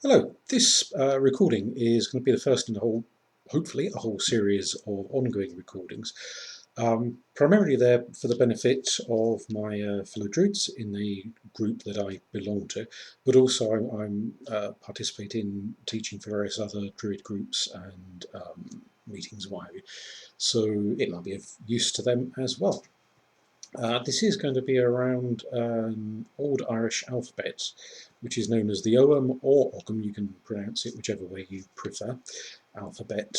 Hello, this recording is going to be the first in a whole, hopefully, a whole series of ongoing recordings. Primarily there for the benefit of my fellow druids in the group that I belong to, but also I'm participating in teaching for various other druid groups and meetings and what have you. So it might be of use to them as well. This is going to be around Old Irish alphabet, which is known as the Ogham or Ogham, you can pronounce it whichever way you prefer, alphabet,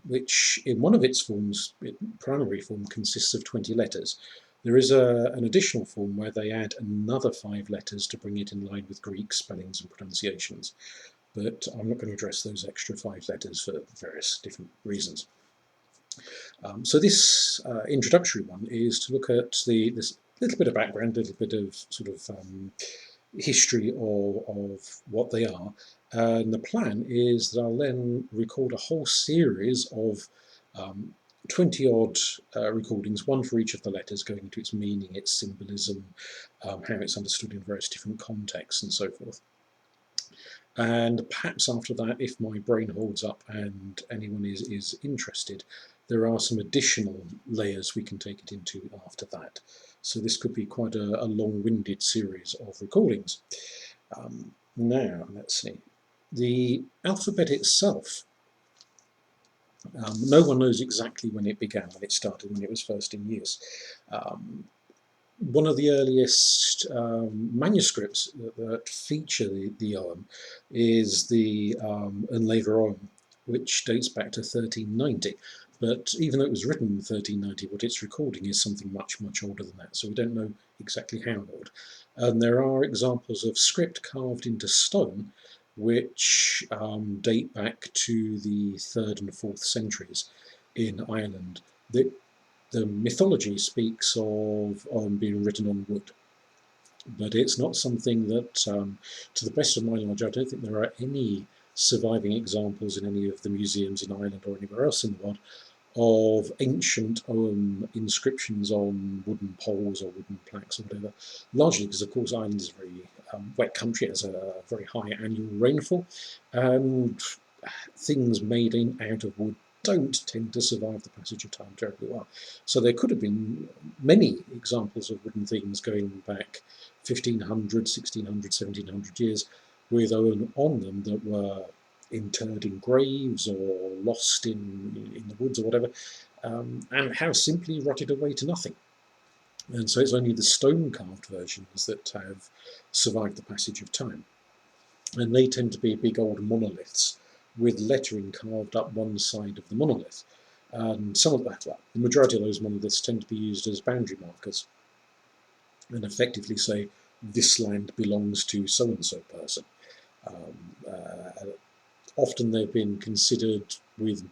which in one of its forms, primary form, consists of 20 letters. There is an additional form where they add another 5 letters to bring it in line with Greek spellings and pronunciations, but I'm not going to address those extra 5 letters for various different reasons. So this introductory one is to look at this little bit of background, a little bit of sort of history of what they are. And the plan is that I'll then record a whole series of 20 odd recordings, one for each of the letters, going into its meaning, its symbolism, how it's understood in various different contexts and so forth. And perhaps after that, if my brain holds up and anyone is interested, there are some additional layers we can take it into after that. So this could be quite a long-winded series of recordings. Now, let's see. The alphabet itself, no one knows exactly when it began, when it started, when it was first in use. One of the earliest manuscripts that feature the Ogham is the Unlaver Ogham, which dates back to 1390. But even though it was written in 1390, what it's recording is something much, much older than that. So we don't know exactly how old. And there are examples of script carved into stone which date back to the 3rd and 4th centuries in Ireland. The mythology speaks of being written on wood, but it's not something that, to the best of my knowledge, I don't think there are any surviving examples in any of the museums in Ireland or anywhere else in the world of ancient inscriptions on wooden poles or wooden plaques or whatever, largely because, of course, Ireland is a very wet country, has a very high annual rainfall, and things made out of wood don't tend to survive the passage of time terribly well. So there could have been many examples of wooden things going back 1500, 1600, 1700 years with Owen on them that were interred in graves or lost in the woods or whatever, and have simply rotted away to nothing. And so it's only the stone carved versions that have survived the passage of time. And they tend to be big old monoliths with lettering carved up one side of the monolith. And some of that, well, the majority of those monoliths tend to be used as boundary markers and effectively say, this land belongs to so-and-so person. Often they've been considered with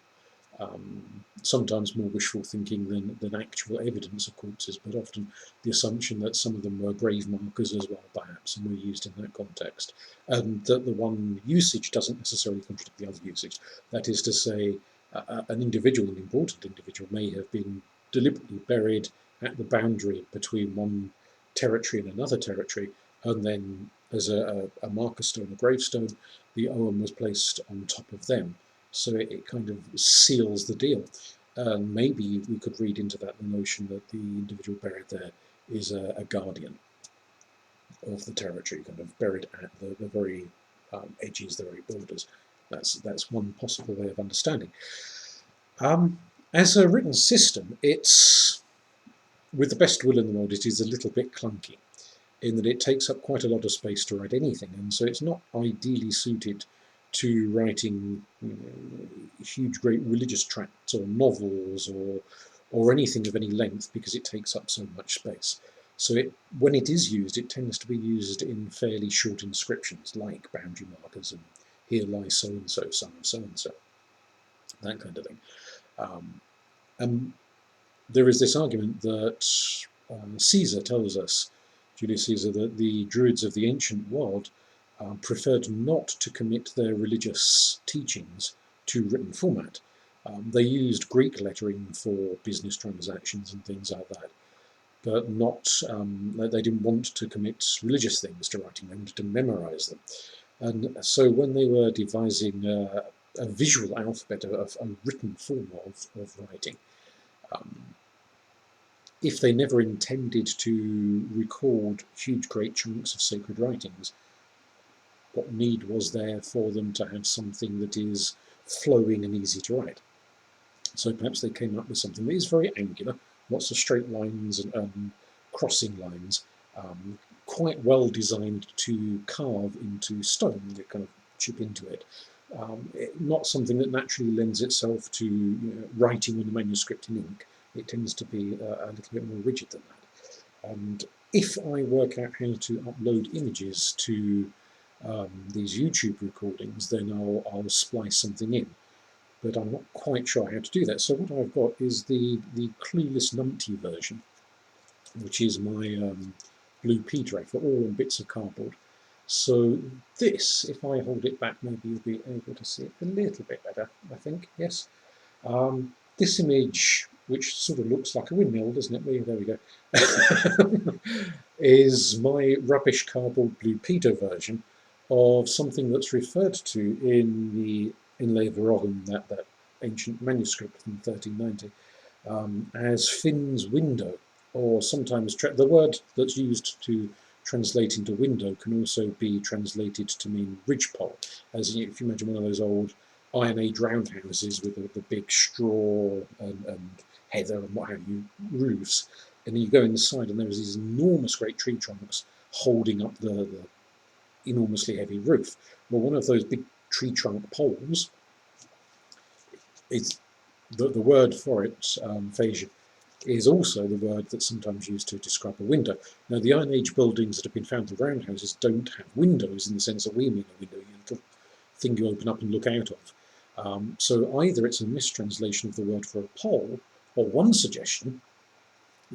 sometimes more wishful thinking than actual evidence of corpses, but often the assumption that some of them were grave markers as well, perhaps, and were used in that context. And that the one usage doesn't necessarily contradict the other usage. That is to say, an individual, an important individual, may have been deliberately buried at the boundary between one territory and another territory, and then as a marker stone, a gravestone, the Ogham was placed on top of them. So it kind of seals the deal. And maybe we could read into that the notion that the individual buried there is a guardian of the territory, kind of buried at the very edges, the very borders. That's one possible way of understanding. As a written system, it's, with the best will in the world, it is a little bit clunky in that it takes up quite a lot of space to write anything, and so it's not ideally suited to writing huge, great religious tracts or novels or anything of any length, because it takes up so much space. So when it is used, it tends to be used in fairly short inscriptions, like boundary markers and here lies so-and-so, son of so-and-so, that kind of thing. And there is this argument that Caesar tells us, Julius Caesar, that the Druids of the ancient world preferred not to commit their religious teachings to written format. They used Greek lettering for business transactions and things like that, but not. They didn't want to commit religious things to writing. They wanted to memorize them. And so when they were devising a visual alphabet, a written form of writing, um, if they never intended to record huge, great chunks of sacred writings, what need was there for them to have something that is flowing and easy to write? So perhaps they came up with something that is very angular, lots of straight lines and crossing lines, quite well designed to carve into stone, you kind of chip into it. Not something that naturally lends itself to writing on a manuscript in ink. It tends to be a little bit more rigid than that. And if I work out how to upload images to these YouTube recordings, then I'll splice something in. But I'm not quite sure how to do that. So what I've got is the Clueless Numpty version, which is my blue P-drive for all on bits of cardboard. So this, if I hold it back, maybe you'll be able to see it a little bit better, I think, yes. This image, which sort of looks like a windmill, doesn't it? There we go. Is my rubbish cardboard Blue Peter version of something that's referred to in the Inlay of Ogham, that ancient manuscript from 1390, as Finn's window, or sometimes the word that's used to translate into window can also be translated to mean ridgepole, as if you imagine one of those old Iron Age roundhouses with the big straw and heather and what have you roofs, and then you go inside and there's these enormous great tree trunks holding up the enormously heavy roof. Well, one of those big tree trunk poles is the word for it, fascia, is also the word that's sometimes used to describe a window. Now, the Iron Age buildings that have been found in roundhouses don't have windows in the sense that we mean a window, a little thing you open up and look out of. So either it's a mistranslation of the word for a pole, or one suggestion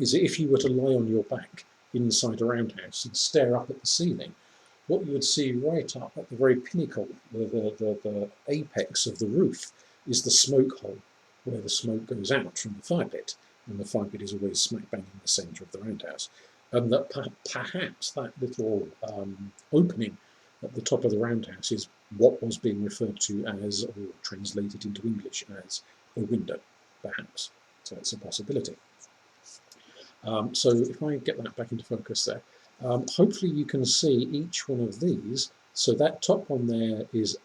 is that if you were to lie on your back inside a roundhouse and stare up at the ceiling, what you would see right up at the very pinnacle, the apex of the roof, is the smoke hole, where the smoke goes out from the fire pit, and the fire pit is always smack bang in the centre of the roundhouse. And that perhaps that little opening at the top of the roundhouse is what was being referred to as, or translated into English as, a window, perhaps. So it's a possibility. So if I get that back into focus there, hopefully you can see each one of these. So that top one there is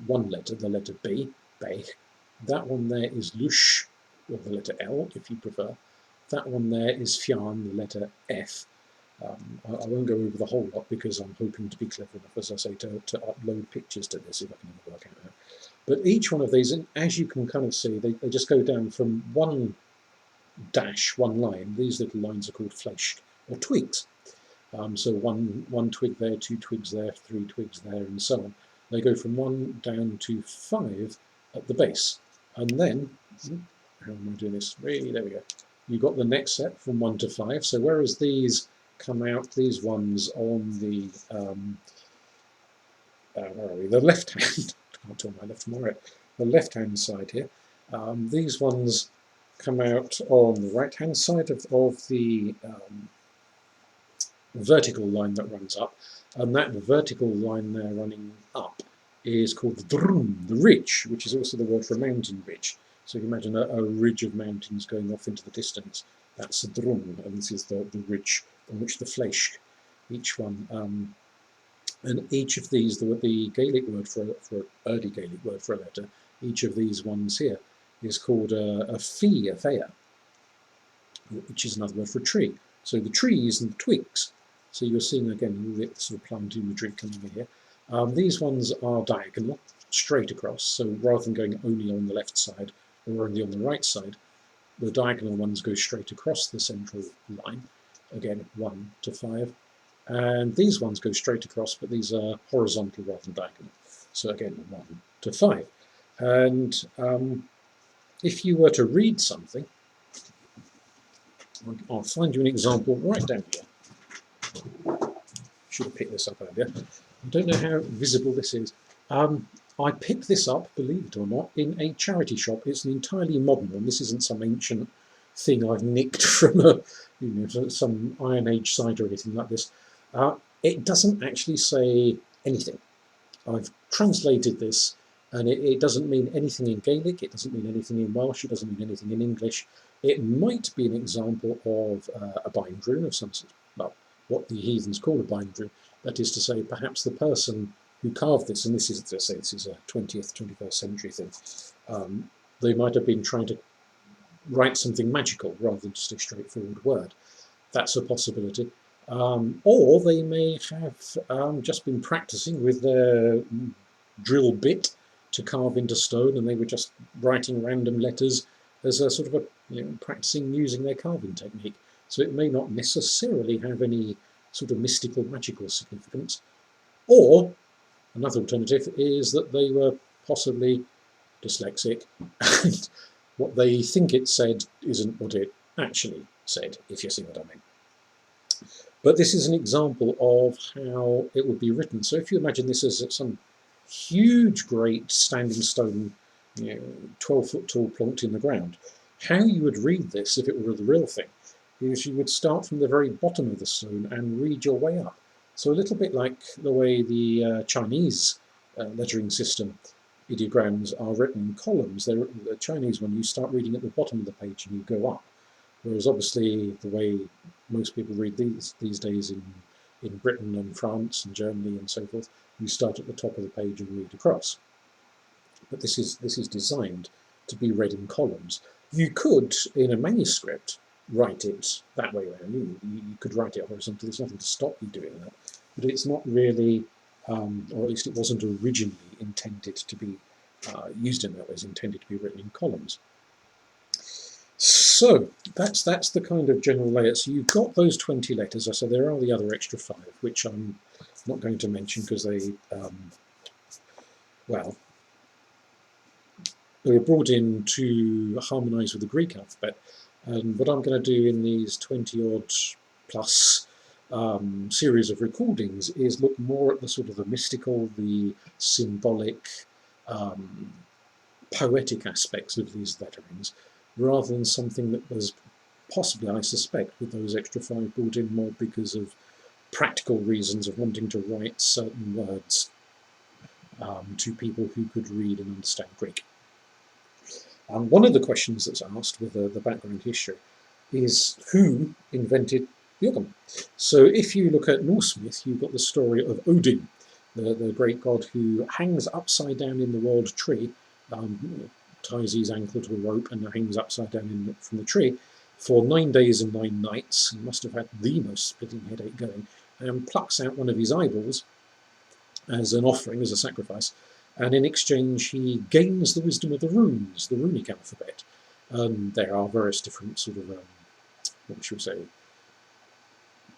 one letter, the letter B, Bech. That one there is Lush, or the letter L if you prefer. That one there is Fjarn, the letter F. I won't go over the whole lot because I'm hoping to be clever enough, as I say, to upload pictures to this if I can ever work out how. But each one of these, and as you can kind of see, they just go down from one dash, one line. These little lines are called flesh or twigs. So one twig there, two twigs there, three twigs there, and so on. They go from 1 down to 5 at the base. And then, how am I doing this? Really, there we go. You've got the next set from 1 to 5. So whereas these come out, these ones on the, where are we? The left hand, I can't tell my left from my right, the left hand side here. These ones come out on the right hand side of the vertical line that runs up, and that vertical line there running up is called the drum, the ridge, which is also the word for a mountain ridge. So you imagine a ridge of mountains going off into the distance. That's the drum, and this is the ridge on which the flesh, each one. And each of these, the Gaelic word for early Gaelic word for a letter, each of these ones here is called a fee, a fea, which is another word for a tree. So the trees and the twigs. So you're seeing again the sort of plant imagery coming in here. These ones are diagonal, straight across. So rather than going only on the left side or only on the right side, the diagonal ones go straight across the central line. Again, 1 to 5. And these ones go straight across, but these are horizontal rather than diagonal. So again, 1 to 5. And if you were to read something, I'll find you an example right down here. Should have picked this up earlier. I don't know how visible this is. I picked this up, believe it or not, in a charity shop. It's an entirely modern one. This isn't some ancient thing I've nicked from some Iron Age site or anything like this. It doesn't actually say anything. I've translated this, and it doesn't mean anything in Gaelic, it doesn't mean anything in Welsh, it doesn't mean anything in English. It might be an example of a bind rune of some sort, well, what the heathens call a bind rune. That is to say, perhaps the person who carved this, and this is, let's say, this is a 20th, 21st century thing, they might have been trying to write something magical rather than just a straightforward word. That's a possibility. Or they may have just been practicing with their drill bit to carve into stone, and they were just writing random letters as a sort of practicing using their carving technique. So it may not necessarily have any sort of mystical, magical significance. Or another alternative is that they were possibly dyslexic, and what they think it said isn't what it actually said, if you see what I mean. But this is an example of how it would be written. So if you imagine this as some huge, great standing stone, 12-foot tall, plonked in the ground, how you would read this if it were the real thing is you would start from the very bottom of the stone and read your way up. So a little bit like the way the Chinese lettering system ideograms are written in columns. The Chinese one, you start reading at the bottom of the page and you go up. Whereas obviously the way most people read these days in Britain and France and Germany and so forth, you start at the top of the page and read across. But this is designed to be read in columns. You could, in a manuscript, write it that way around. You could write it horizontally. There's nothing to stop you doing that. But it's not really, or at least it wasn't originally intended to be used in that way. It's intended to be written in columns. So that's the kind of general layout. So you've got those 20 letters. So there are the other extra 5, which I'm not going to mention because they, well, they were brought in to harmonise with the Greek alphabet. And what I'm going to do in these 20-odd plus series of recordings is look more at the sort of the mystical, the symbolic, poetic aspects of these letterings, rather than something that was possibly, I suspect, with those extra 5 brought in more because of practical reasons of wanting to write certain words to people who could read and understand Greek. One of the questions that's asked with the background history is who invented the Ogham? So if you look at Norse myth, you've got the story of Odin, the great god who hangs upside down in the world tree, ties his ankle to a rope and hangs upside down from the tree for 9 days and 9 nights. He must have had the most splitting headache going, and plucks out one of his eyeballs as an offering, as a sacrifice, and in exchange he gains the wisdom of the runes, the runic alphabet. There are various different sort of, what should we say,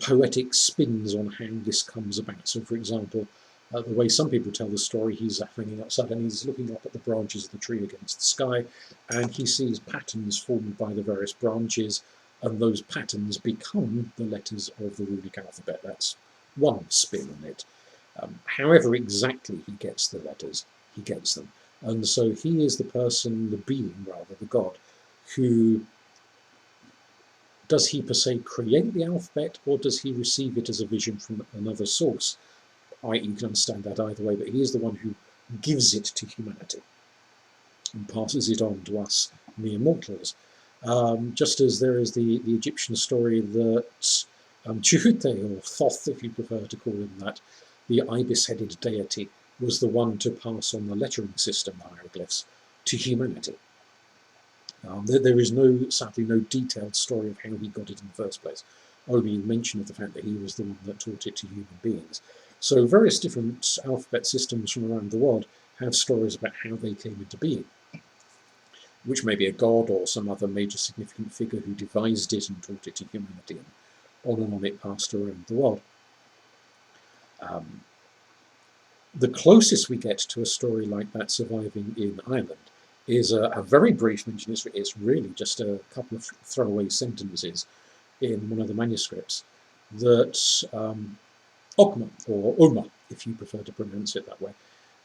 poetic spins on how this comes about. So for example, the way some people tell the story, he's hanging upside and he's looking up at the branches of the tree against the sky, and he sees patterns formed by the various branches, and those patterns become the letters of the runic alphabet. That's one spin on it. However exactly he gets the letters, he gets them. And so he is the person, the being rather, the god, who, does he per se create the alphabet, or does he receive it as a vision from another source? You can understand that either way, but he is the one who gives it to humanity and passes it on to us mere mortals. Just as there is the Egyptian story that Chute, or Thoth, if you prefer to call him that, the ibis-headed deity, was the one to pass on the lettering system, hieroglyphs, to humanity. There is sadly no detailed story of how he got it in the first place, only mention of the fact that he was the one that taught it to human beings. So various different alphabet systems from around the world have stories about how they came into being, which may be a god or some other major significant figure who devised it and taught it to humanity, and on it passed around the world. The closest we get to a story like that surviving in Ireland is a very brief mention. It's really just a couple of throwaway sentences in one of the manuscripts that Ogham, or Oma, if you prefer to pronounce it that way,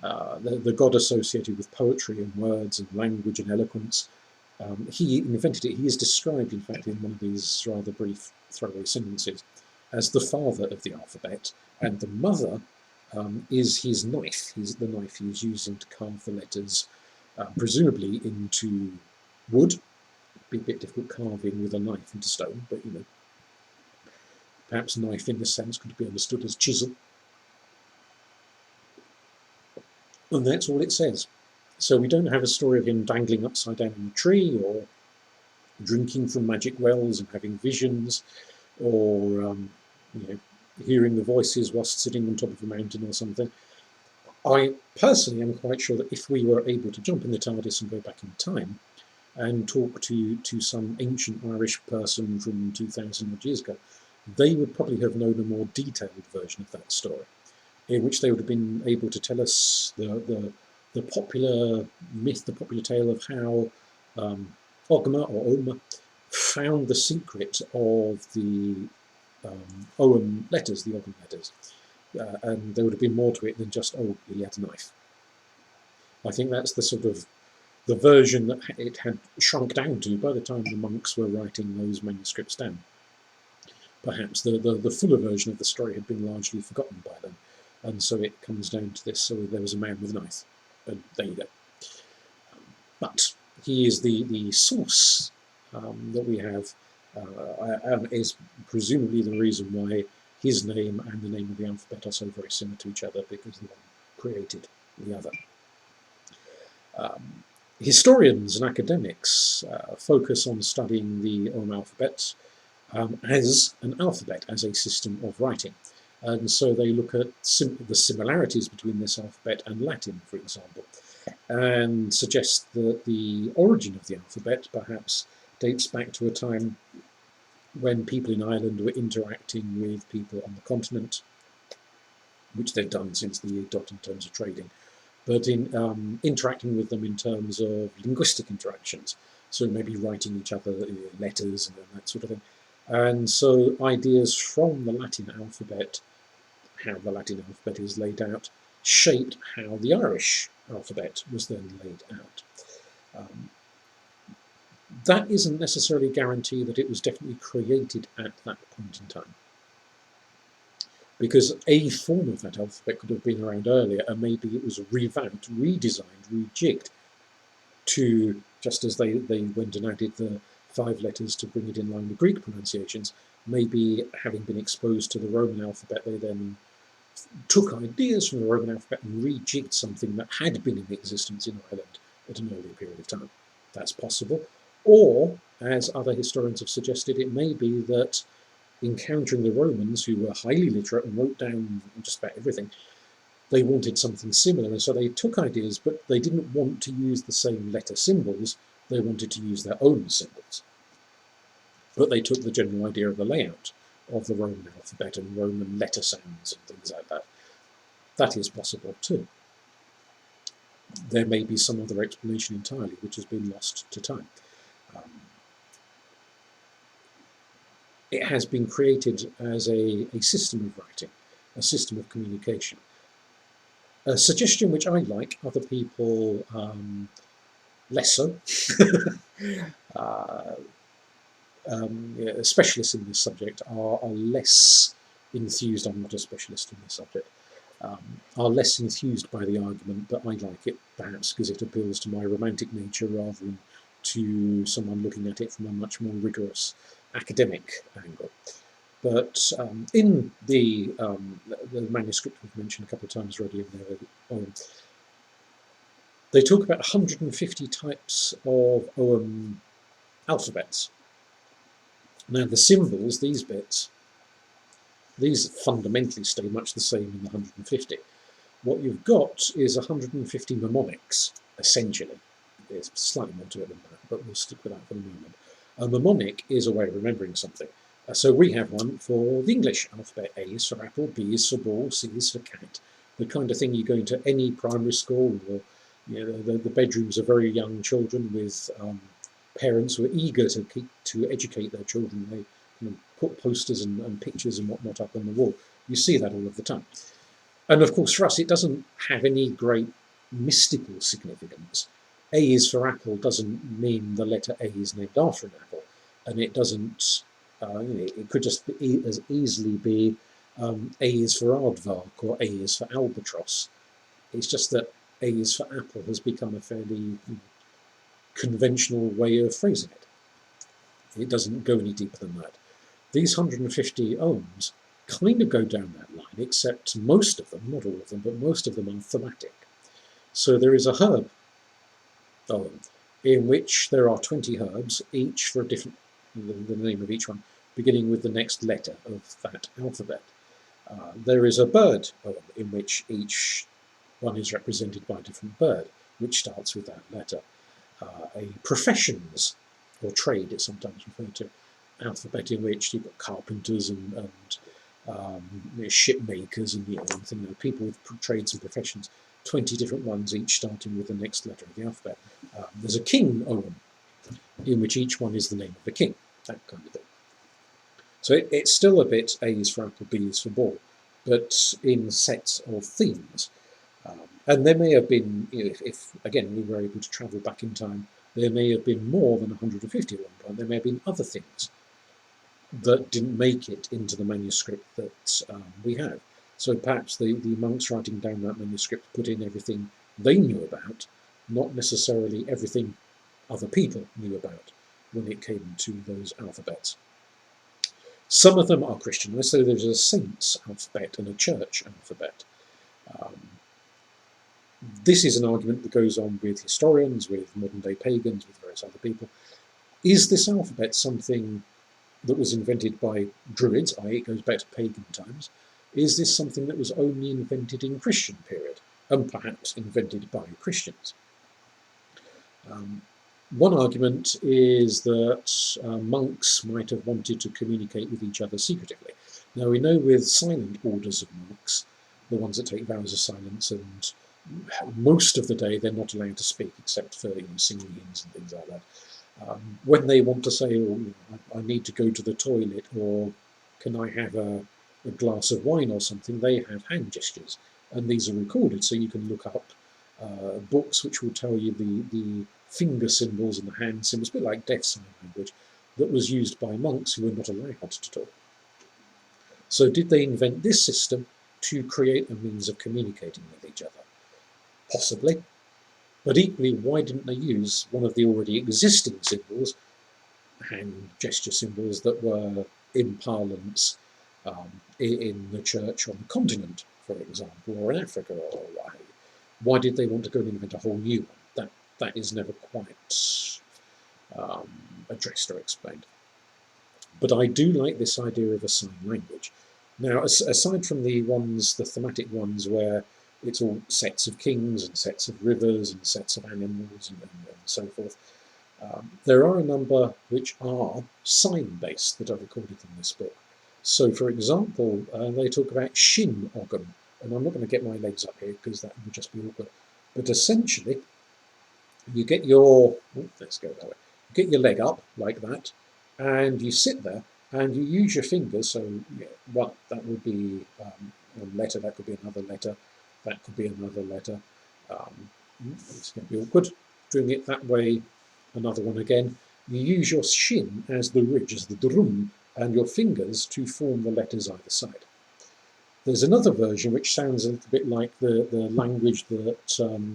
the god associated with poetry and words and language and eloquence, he invented it. He is described, in fact, in one of these rather brief throwaway sentences as the father of the alphabet and the mother is his knife. The knife he was using to carve the letters, presumably into wood. It'd be a bit difficult carving with a knife into stone, but perhaps knife in this sense could be understood as chisel. And that's all it says. So we don't have a story of him dangling upside down in a tree, or drinking from magic wells and having visions, or hearing the voices whilst sitting on top of a mountain or something. I personally am quite sure that if we were able to jump in the TARDIS and go back in time and talk to some ancient Irish person from 2,000 odd years ago, they would probably have known a more detailed version of that story, in which they would have been able to tell us the popular myth, the popular tale of how Ogham or Oma found the secret of the Ogham letters, the Ogham letters. And there would have been more to it than just, oh, he had a knife. I think that's the sort of the version that it had shrunk down to by the time the monks were writing those manuscripts down. Perhaps the fuller version of the story had been largely forgotten by them, and so it comes down to this. So there was a man with a knife, and there you go. But he is the source that we have, is presumably the reason why his name and the name of the alphabet are so very similar to each other, because the one created the other. Historians and academics focus on studying the Ogham alphabet as an alphabet, as a system of writing. And so they look at the similarities between this alphabet and Latin, for example, and suggest that the origin of the alphabet perhaps dates back to a time when people in Ireland were interacting with people on the continent, which they've done since the dot in terms of trading, but in interacting with them in terms of linguistic interactions, so maybe writing each other letters and that sort of thing. And so ideas from the Latin alphabet, how the Latin alphabet is laid out, shaped how the Irish alphabet was then laid out. That isn't necessarily a guarantee that it was definitely created at that point in time, because a form of that alphabet could have been around earlier, and maybe it was revamped, redesigned, rejigged to, just as they went and added the 5 letters to bring it in line with Greek pronunciations, maybe having been exposed to the Roman alphabet, they then took ideas from the Roman alphabet and rejigged something that had been in existence in Ireland at an earlier period of time. That's possible. Or, as other historians have suggested, it may be that encountering the Romans, who were highly literate and wrote down just about everything, they wanted something similar, and so they took ideas, but they didn't want to use the same letter symbols, they wanted to use their own symbols. But they took the general idea of the layout of the Roman alphabet and Roman letter sounds and things like that. That is possible too. There may be some other explanation entirely which has been lost to time. It has been created as a system of writing, a system of communication. A suggestion which I like, other people less so. Specialists in this subject are less enthused. I'm not a specialist in this subject. Are less enthused by the argument, but I like it, perhaps because it appeals to my romantic nature rather than to someone looking at it from a much more rigorous academic angle. But in the manuscript we've mentioned a couple of times already, they talk about 150 types of Ogham alphabets. Now the symbols, these bits, these fundamentally stay much the same in the 150. What you've got is 150 mnemonics, essentially. There's slightly more to it than that, but we'll stick with that for the moment. A mnemonic is a way of remembering something. So we have one for the English alphabet. A is for apple, B is for ball, C is for cat. The kind of thing you go into any primary school, or the bedrooms of very young children with parents who are eager to educate their children. They put posters and pictures and whatnot up on the wall. You see that all of the time. And of course, for us, it doesn't have any great mystical significance. A is for apple doesn't mean the letter A is named after an apple, and it doesn't. It could just as easily be A is for aardvark or A is for albatross. It's just that A is for apple has become a fairly conventional way of phrasing it. It doesn't go any deeper than that. These 150 ohms kind of go down that line, except most of them, not all of them, but most of them are thematic. So there is a herb ohm in which there are 20 herbs, each for a different, the name of each one, beginning with the next letter of that alphabet. There is a bird ohm in which each one is represented by a different bird, which starts with that letter. A professions, or trade it's sometimes referred to, alphabet in which you've got carpenters and ship makers and people with trades and professions, 20 different ones, each starting with the next letter of the alphabet. There's a king ogham, in which each one is the name of the king, that kind of thing. So it's still a bit A is for apple, B is for ball, but in sets of themes. And there may have been, if again we were able to travel back in time, there may have been more than 150 at one point. There may have been other things that didn't make it into the manuscript that we have. So perhaps the monks writing down that manuscript put in everything they knew about, not necessarily everything other people knew about when it came to those alphabets. Some of them are Christian. So there's a saint's alphabet and a church alphabet. This is an argument that goes on with historians, with modern-day pagans, with various other people. Is this alphabet something that was invented by druids, i.e. it goes back to pagan times? Is this something that was only invented in Christian period, and perhaps invented by Christians? One argument is that monks might have wanted to communicate with each other secretively. Now we know with silent orders of monks, the ones that take vows of silence, and most of the day they're not allowed to speak except for singing hymns and things like that. When they want to say, oh, I need to go to the toilet, or can I have a glass of wine or something, they have hand gestures, and these are recorded, so you can look up books which will tell you the finger symbols and the hand symbols, a bit like deaf sign language, that was used by monks who were not allowed to talk. So did they invent this system to create a means of communicating with each other? Possibly. But equally, why didn't they use one of the already existing symbols, hand gesture symbols that were in parlance in the church on the continent, for example, or in Africa, or why did they want to go and invent a whole new one? That is never quite addressed or explained. But I do like this idea of a sign language. Now, aside from the thematic ones where it's all sets of kings and sets of rivers and sets of animals and so forth, there are a number which are sign-based that are recorded in this book. So, for example, they talk about shin Ogham, and I'm not going to get my legs up here because that would just be awkward. But essentially, you get let's go that way. You get your leg up like that, and you sit there, and you use your fingers. So, that would be one letter. That could be another letter. That could be another letter. It's going to be awkward doing it that way. Another one again. You use your shin as the ridge, as the drum, and your fingers to form the letters either side. There's another version which sounds a little bit like the language that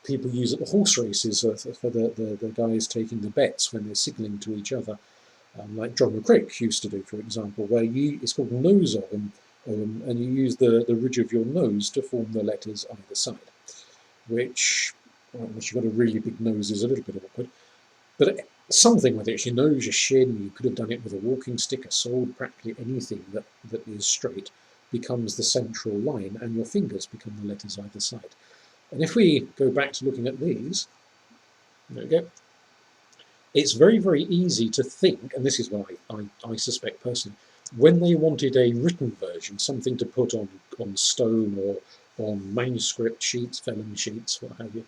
people use at the horse races for the guys taking the bets when they're signalling to each other, like John McCrick used to do, for example, where it's called nose Ogham, and you use the ridge of your nose to form the letters either side, which, unless you've got a really big nose, is a little bit awkward. But something, whether it's your nose, your shin, you could have done it with a walking stick, a sword, practically anything that is straight becomes the central line, and your fingers become the letters either side. And if we go back to looking at these, there we go, it's very, very easy to think, and this is what I suspect personally, when they wanted a written version, something to put on stone or on manuscript sheets, vellum sheets, what have you,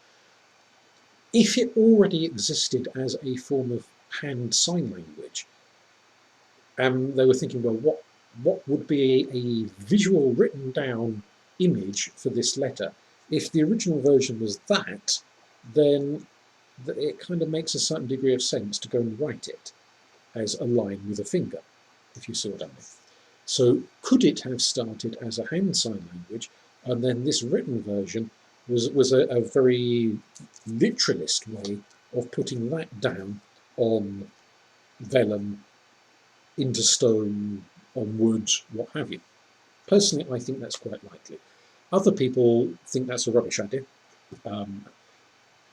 if it already existed as a form of hand sign language, they were thinking, well, what would be a visual written down image for this letter? If the original version was that, then it kind of makes a certain degree of sense to go and write it as a line with a finger, if you see what I mean. So could it have started as a hand sign language, and then this written version was a very literalist way of putting that down on vellum, into stone, on wood, what have you? Personally, I think that's quite likely. Other people think that's a rubbish idea, um,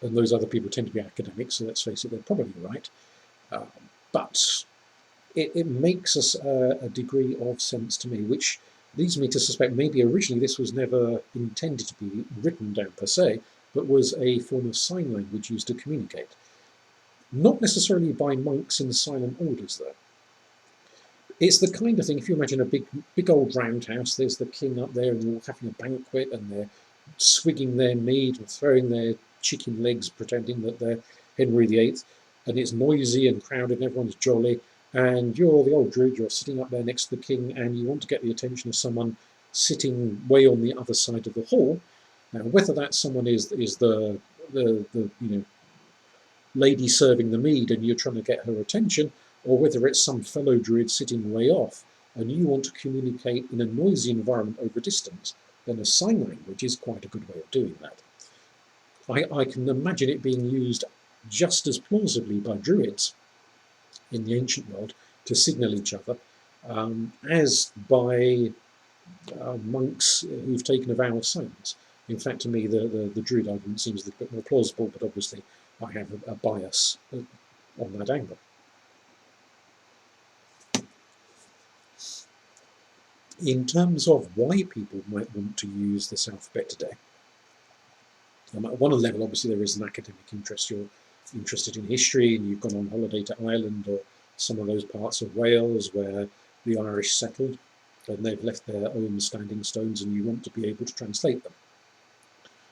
and those other people tend to be academics, so let's face it, they're probably right. Um, but it makes us a degree of sense to me, which leads me to suspect maybe originally this was never intended to be written down per se, but was a form of sign language used to communicate. Not necessarily by monks in silent orders, though. It's the kind of thing, if you imagine a big old roundhouse, there's the king up there and they're all having a banquet and they're swigging their mead and throwing their chicken legs, pretending that they're Henry VIII, and it's noisy and crowded and everyone's jolly, and you're the old druid, you're sitting up there next to the king and you want to get the attention of someone sitting way on the other side of the hall. Now, whether that someone is the lady serving the mead and you're trying to get her attention, or whether it's some fellow druid sitting way off and you want to communicate in a noisy environment over distance, then a sign language is quite a good way of doing that. I can imagine it being used just as plausibly by druids in the ancient world to signal each other as by monks who've taken a vow of silence. In fact, to me, the druid argument seems a little bit more plausible, but obviously I have a bias on that angle. In terms of why people might want to use this alphabet today, at one level, obviously, there is an academic interest. You're interested in history and you've gone on holiday to Ireland or some of those parts of Wales where the Irish settled and they've left their own standing stones and you want to be able to translate them.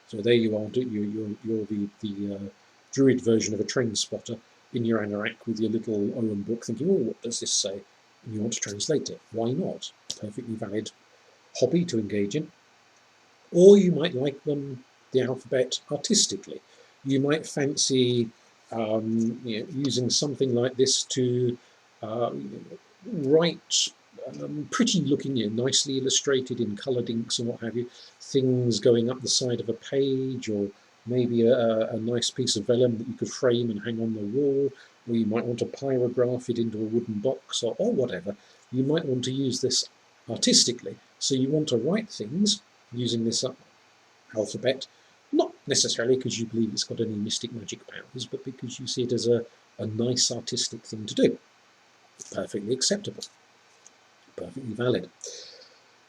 So there you are, you're the druid version of a train spotter in your anorak with your little Ogham book thinking, oh, what does this say? And you want to translate it. Why not? Perfectly valid hobby to engage in. Or you might like the alphabet artistically. You might fancy using something like this to write pretty looking, nicely illustrated in coloured inks and what have you, things going up the side of a page, or maybe a nice piece of vellum that you could frame and hang on the wall, or you might want to pyrograph it into a wooden box or whatever. You might want to use this artistically. So you want to write things using this alphabet, not necessarily because you believe it's got any mystic magic powers, but because you see it as a nice artistic thing to do. Perfectly acceptable, perfectly valid.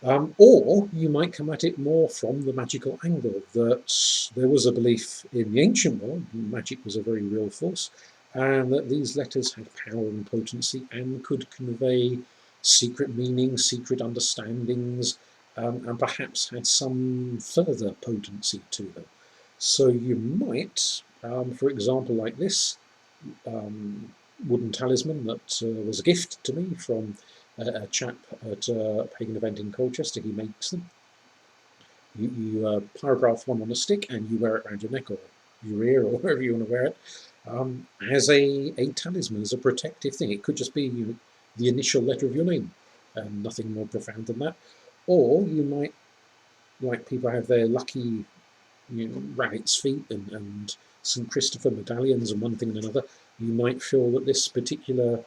Or you might come at it more from the magical angle, that there was a belief in the ancient world, magic was a very real force, and that these letters had power and potency and could convey secret meanings, secret understandings, and perhaps had some further potency to them. So you might, for example, like this wooden talisman that was a gift to me from a chap at a pagan event in Colchester. He makes them. You pyrograph one on a stick and you wear it around your neck or your ear or wherever you want to wear it as a talisman, as a protective thing. It could just be the initial letter of your name, nothing more profound than that. Or you might, like people have their lucky rabbit's feet and St. Christopher medallions and one thing and another, you might feel that this particular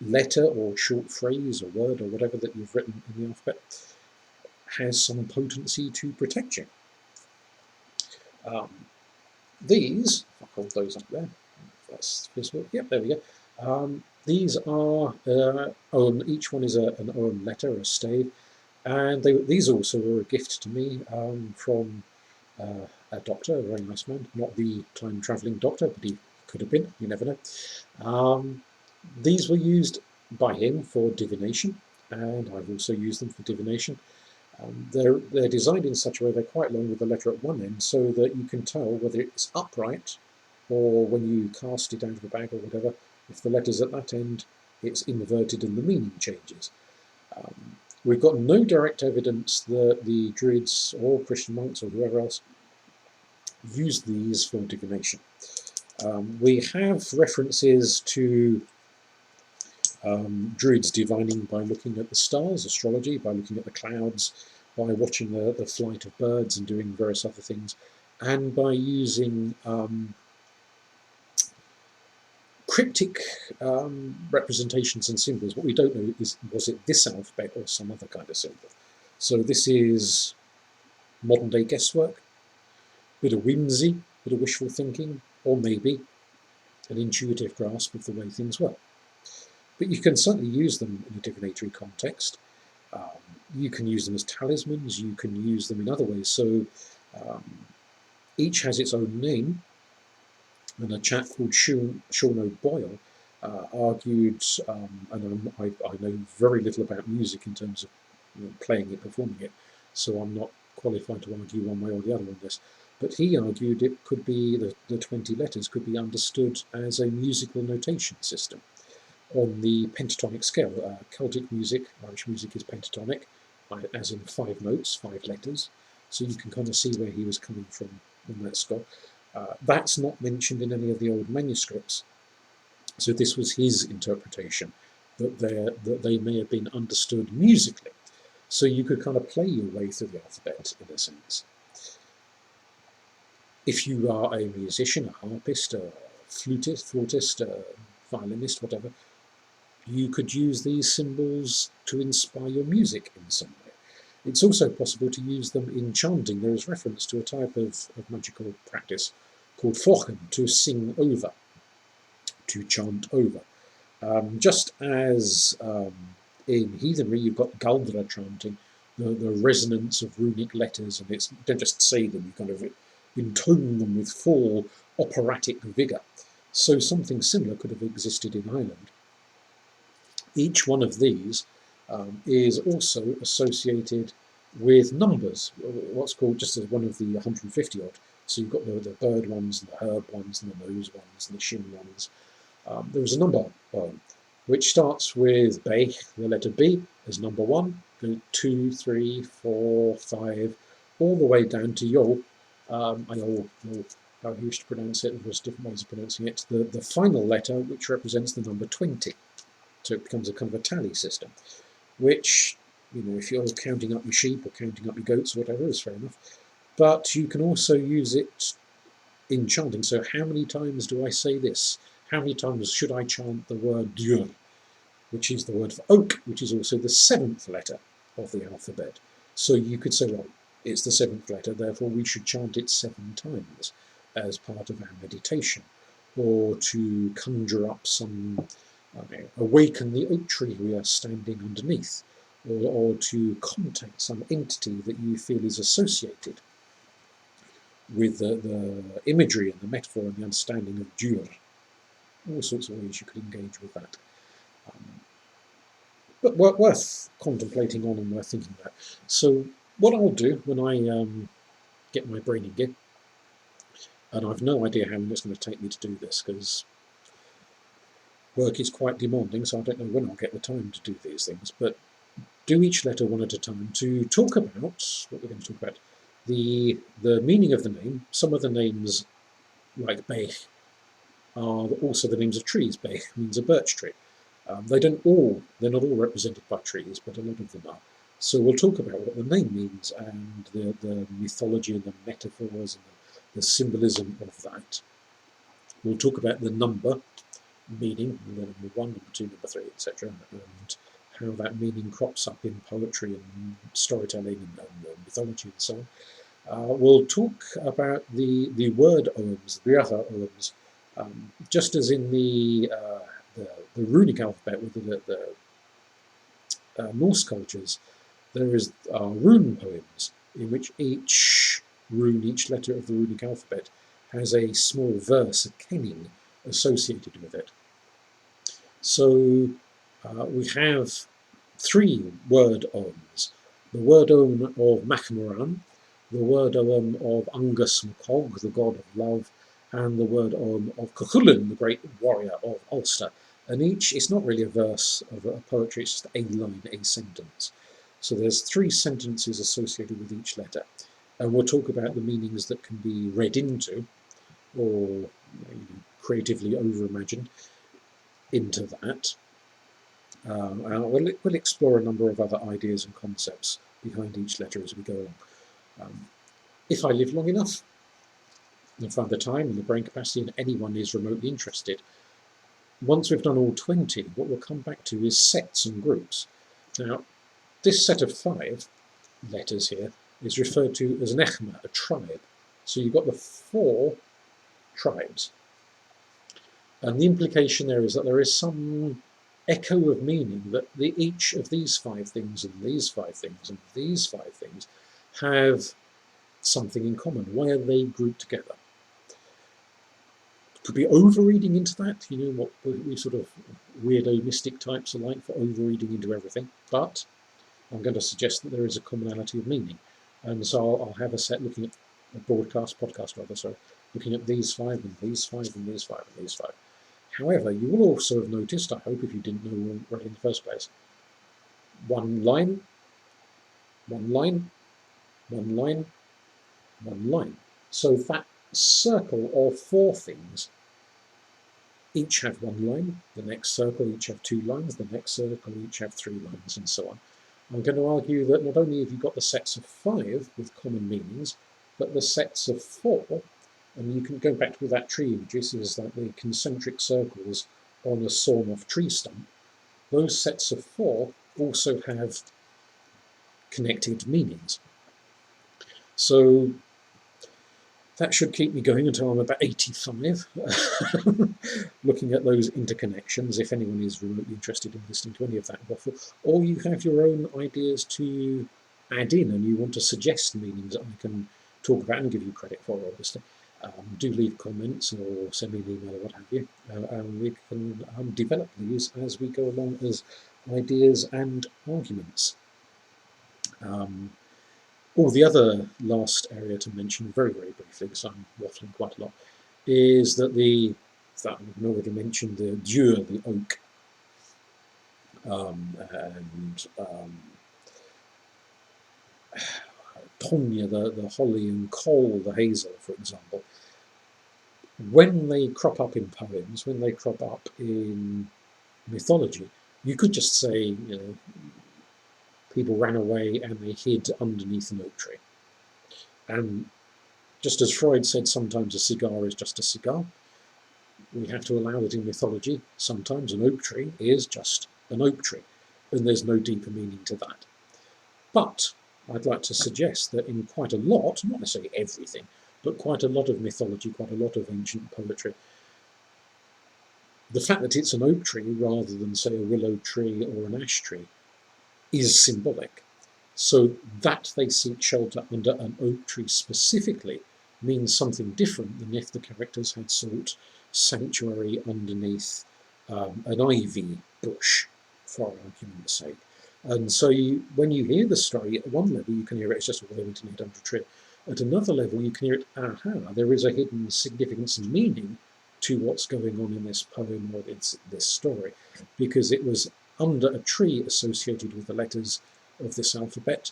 letter or short phrase or word or whatever that you've written in the alphabet has some potency to protect you. These, if I hold those up there, that's visible. Yep, there we go. These are each one is an Ogham letter, a stave, and these also were a gift to me from a doctor, a very nice man, not the time-travelling doctor, but he could have been, you never know. These were used by him for divination, and I've also used them for divination. They're designed in such a way they're quite long with the letter at one end so that you can tell whether it's upright or when you cast it out of a bag or whatever, if the letter's at that end, it's inverted and the meaning changes. We've got no direct evidence that the Druids or Christian monks or whoever else used these for divination. We have references to Druids divining by looking at the stars, astrology, by looking at the clouds, by watching the flight of birds and doing various other things, and by using cryptic representations and symbols. What we don't know is, was it this alphabet or some other kind of symbol? So this is modern day guesswork, bit of whimsy, bit of wishful thinking, or maybe an intuitive grasp of the way things work. But you can certainly use them in a divinatory context. You can use them as talismans, you can use them in other ways. So each has its own name, and a chap called Sean O'Boyle argued, and I know very little about music in terms of playing it, performing it, so I'm not qualified to argue one way or the other on this. But he argued it could be, the 20 letters could be understood as a musical notation system on the pentatonic scale. Celtic music, Irish music is pentatonic, as in 5 notes, 5 letters. So you can kind of see where he was coming from on that score. That's not mentioned in any of the old manuscripts. So this was his interpretation, that they may have been understood musically. So you could kind of play your way through the alphabet in a sense. If you are a musician, a harpist, a flautist, a violinist, whatever, you could use these symbols to inspire your music in some way. It's also possible to use them in chanting. There is reference to a type of magical practice called Ogham, to sing over, to chant over. Just as in heathenry you've got Galdra chanting, the resonance of runic letters, and it's, you don't just say them, you kind of intone them with full operatic vigour. So something similar could have existed in Ireland. Each one of these is also associated with numbers, what's called just as one of the 150 odd. So you've got the bird ones, and the herb ones, and the nose ones, and the shin ones. There is a number which starts with B, the letter B as number 1, go 2, 3, 4, 5, all the way down to Yol. How he used to pronounce it, there's different ways of pronouncing it. The final letter, which represents the number 20. So it becomes a kind of a tally system, which, if you're counting up your sheep or counting up your goats or whatever, is fair enough. But you can also use it in chanting. So how many times do I say this? How many times should I chant the word Dieu, which is the word for oak, which is also the 7th letter of the alphabet? So you could say, well, it's the 7th letter, therefore we should chant it 7 times as part of our meditation, or to conjure up some, awaken the oak tree we are standing underneath, or to contact some entity that you feel is associated with the imagery and the metaphor and the understanding of Dieu. All sorts of ways you could engage with that. But worth contemplating on and worth thinking about. So what I'll do when I get my brain in gear, and I've no idea how long it's going to take me to do this, because work is quite demanding, so I don't know when I'll get the time to do these things, but do each letter one at a time to talk about what we're going to talk about. The meaning of the name. Some of the names, like Beich, are also the names of trees. Beich means a birch tree. They're not all represented by trees, but a lot of them are. So we'll talk about what the name means and the mythology and the metaphors and the symbolism of that. We'll talk about the number meaning, the number 1, number 2, number 3, etc., and how that meaning crops up in poetry and storytelling and mythology and so on. We'll talk about the word oghams, the other oghams, just as in the runic alphabet with the Norse cultures. There is rune poems in which each rune, each letter of the runic alphabet, has a small verse, a kenning, associated with it. So we have 3 word oghams. The word ogham of Macmoran, the word ogham of Angus MacCog, the god of love, and the word ogham of Cuchulainn, the great warrior of Ulster. And each, it's not really a verse of a poetry, it's just a line, a sentence. So there's 3 sentences associated with each letter. And we'll talk about the meanings that can be read into, or creatively over-imagined into that. And we'll explore a number of other ideas and concepts behind each letter as we go along. If I live long enough and find the time and the brain capacity, and anyone is remotely interested, once we've done all 20, what we'll come back to is sets and groups. Now, this set of 5 letters here is referred to as an echma, a tribe. So you've got the 4 tribes. And the implication there is that there is some echo of meaning that each of these 5 things and these 5 things and these 5 things have something in common. Why are they grouped together? Could be overreading into that, you know, what we sort of weirdo mystic types are like for overreading into everything. But I'm going to suggest that there is a commonality of meaning. And so I'll have a set looking at a podcast rather, sorry, looking at these 5 and these 5 and these 5 and these 5. However, you will also have noticed, I hope if you didn't know already in the first place, one line, one line, one line, one line. So that circle of 4 things each have 1 line, the next circle each have 2 lines, the next circle each have 3 lines, and so on. I'm going to argue that not only have you got the sets of 5 with common meanings, but the sets of 4, and you can go back to that tree imagery, so there's like the concentric circles on a sawn-off tree stump. Those sets of 4 also have connected meanings. So that should keep me going until I'm about 85, looking at those interconnections, if anyone is remotely interested in listening to any of that waffle. Or you have your own ideas to add in and you want to suggest meanings that I can talk about and give you credit for, obviously. Do leave comments or send me an email or what have you. And we can develop these as we go along as ideas and arguments. The other last area to mention, very, very briefly, because I'm waffling quite a lot, is that I've already mentioned the dure, the oak, and tonya, the holly, and cole, the hazel, for example. When they crop up in poems, when they crop up in mythology, you could just say, you know, people ran away and they hid underneath an oak tree. And just as Freud said, sometimes a cigar is just a cigar, we have to allow that in mythology, sometimes an oak tree is just an oak tree, and there's no deeper meaning to that. But I'd like to suggest that in quite a lot, not necessarily everything, but quite a lot of mythology, quite a lot of ancient poetry, the fact that it's an oak tree rather than, say, a willow tree or an ash tree is symbolic. So that they seek shelter under an oak tree specifically means something different than if the characters had sought sanctuary underneath an ivy bush, for argument's sake. And so when you hear the story, at one level you can hear it's just a Wellington hid under a tree. At another level you can hear it, aha, there is a hidden significance and meaning to what's going on in this poem or this story, because it was under a tree associated with the letters of this alphabet,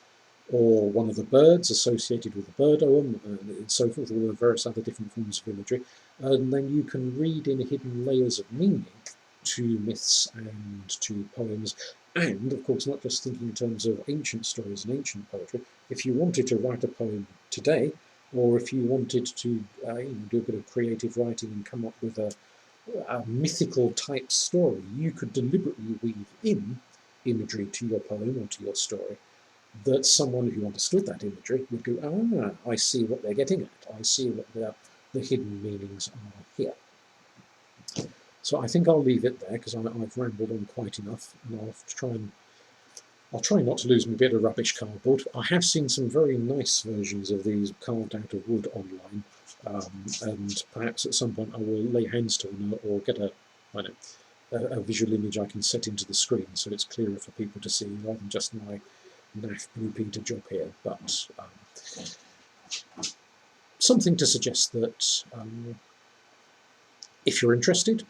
or one of the birds associated with the bird Ogham, and so forth, all the various other different forms of imagery. And then you can read in hidden layers of meaning to myths and to poems, and of course not just thinking in terms of ancient stories and ancient poetry. If you wanted to write a poem today, or if you wanted to do a bit of creative writing and come up with a mythical type story, you could deliberately weave in imagery to your poem or to your story that someone who understood that imagery would go, I see what they're getting at. I see what the hidden meanings are here. So I think I'll leave it there because I've rambled on quite enough, and I'll try not to lose my bit of rubbish cardboard. I have seen some very nice versions of these carved out of wood online, and perhaps at some point I will lay hands to them or get a visual image I can set into the screen so it's clearer for people to see rather than just my naff Blue Peter job here. But something to suggest that if you're interested,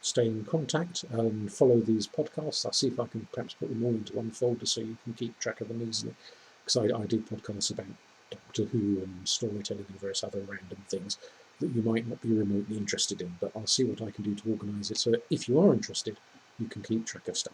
stay in contact and follow these podcasts. I'll see if I can perhaps put them all into one folder so you can keep track of them easily, because I do podcasts about Doctor Who and storytelling and various other random things that you might not be remotely interested in, but I'll see what I can do to organise it so that if you are interested, you can keep track of stuff.